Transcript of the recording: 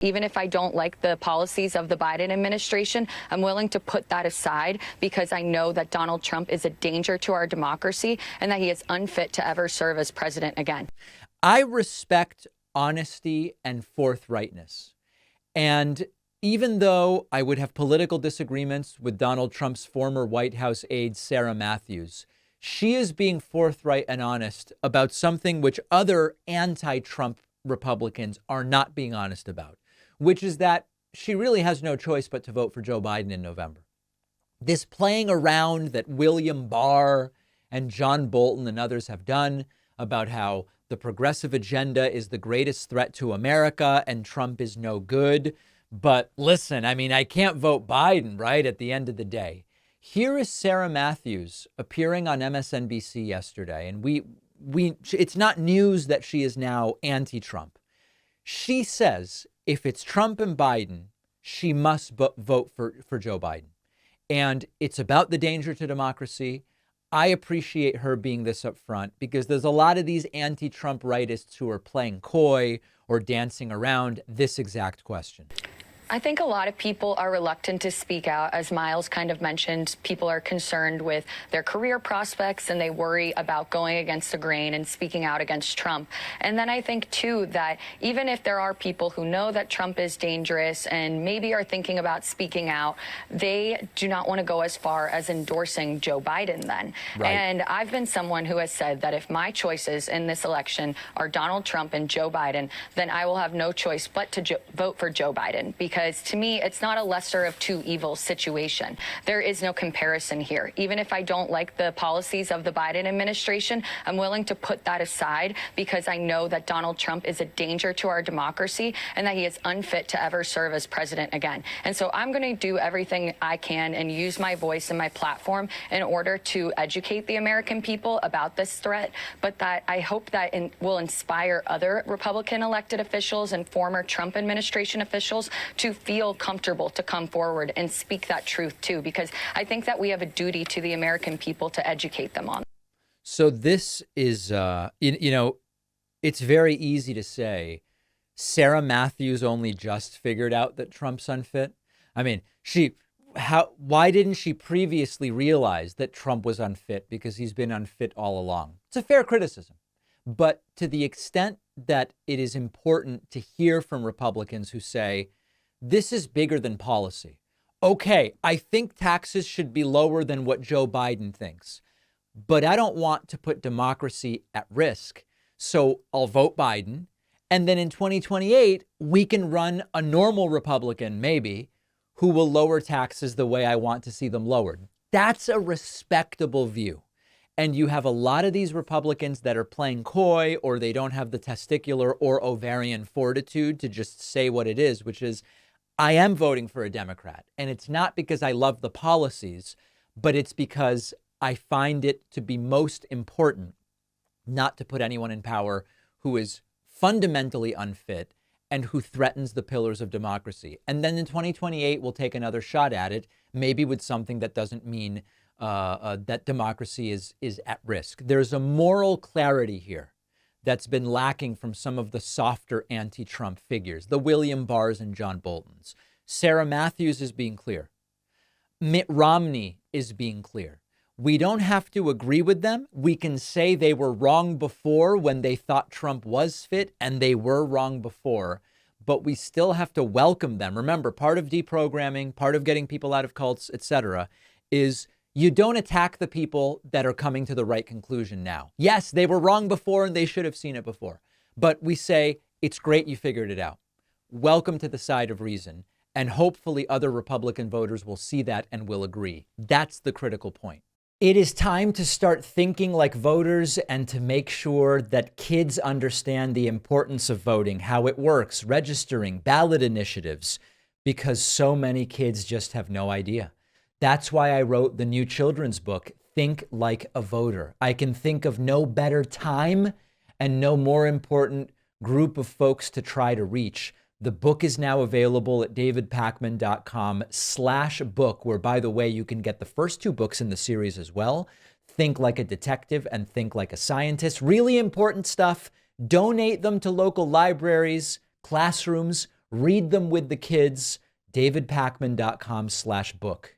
Even if I don't like the policies of the Biden administration, I'm willing to put that aside because I know that Donald Trump is a danger to our democracy and that he is unfit to ever serve as president again. I respect honesty and forthrightness. And even though I would have political disagreements with Donald Trump's former White House aide, Sarah Matthews, she is being forthright and honest about something which other anti-Trump Republicans are not being honest about, which is that she really has no choice but to vote for Joe Biden in November. This playing around that William Barr and John Bolton and others have done about how the progressive agenda is the greatest threat to America and Trump is no good. But listen, I mean, I can't vote Biden, right? At the end of the day. Here is Sarah Matthews appearing on MSNBC yesterday. And it's not news that she is now anti-Trump. She says if it's Trump and Biden, she must vote for Joe Biden. And it's about the danger to democracy. I appreciate her being this upfront because there's a lot of these anti-Trump rightists who are playing coy or dancing around this exact question. I think a lot of people are reluctant to speak out. As Miles kind of mentioned, people are concerned with their career prospects and they worry about going against the grain and speaking out against Trump. And then I think, too, that even if there are people who know that Trump is dangerous and maybe are thinking about speaking out, they do not want to go as far as endorsing Joe Biden then. Right. And I've been someone who has said that if my choices in this election are Donald Trump and Joe Biden, then I will have no choice but to vote for Joe Biden because to me, it's not a lesser of two evils situation. There is no comparison here. Even if I don't like the policies of the Biden administration, I'm willing to put that aside because I know that Donald Trump is a danger to our democracy and that he is unfit to ever serve as president again. And so I'm going to do everything I can and use my voice and my platform in order to educate the American people about this threat, but that I hope that will inspire other Republican elected officials and former Trump administration officials to feel comfortable to come forward and speak that truth too, because I think that we have a duty to the American people to educate them on. So this is, it's very easy to say Sarah Matthews only just figured out that Trump's unfit. I mean, why didn't she previously realize that Trump was unfit? Because he's been unfit all along. It's a fair criticism. But to the extent that it is important to hear from Republicans who say, this is bigger than policy. Okay, I think taxes should be lower than what Joe Biden thinks, but I don't want to put democracy at risk. So I'll vote Biden. And then in 2028, we can run a normal Republican, maybe, who will lower taxes the way I want to see them lowered. That's a respectable view. And you have a lot of these Republicans that are playing coy, or they don't have the testicular or ovarian fortitude to just say what it is, which is, I am voting for a Democrat. And it's not because I love the policies, but it's because I find it to be most important not to put anyone in power who is fundamentally unfit and who threatens the pillars of democracy. And then in 2028, we'll take another shot at it, maybe with something that doesn't mean that democracy is at risk. There's a moral clarity here that's been lacking from some of the softer anti-Trump figures, the William Barrs and John Boltons. Sarah Matthews is being clear. Mitt Romney is being clear. We don't have to agree with them. We can say they were wrong before when they thought Trump was fit, and they were wrong before, but we still have to welcome them. Remember, part of deprogramming, part of getting people out of cults, etc., is you don't attack the people that are coming to the right conclusion now. Yes, they were wrong before and they should have seen it before. But we say, it's great you figured it out. Welcome to the side of reason. And hopefully other Republican voters will see that and will agree. That's the critical point. It is time to start thinking like voters and to make sure that kids understand the importance of voting, how it works, registering, ballot initiatives, because so many kids just have no idea. That's why I wrote the new children's book, Think Like a Voter. I can think of no better time and no more important group of folks to try to reach. The book is now available at davidpakman.com/book, where, by the way, you can get the first two books in the series as well. Think Like a Detective and Think Like a Scientist. Really important stuff. Donate them to local libraries, classrooms, Read them with the kids. davidpakman.com/book.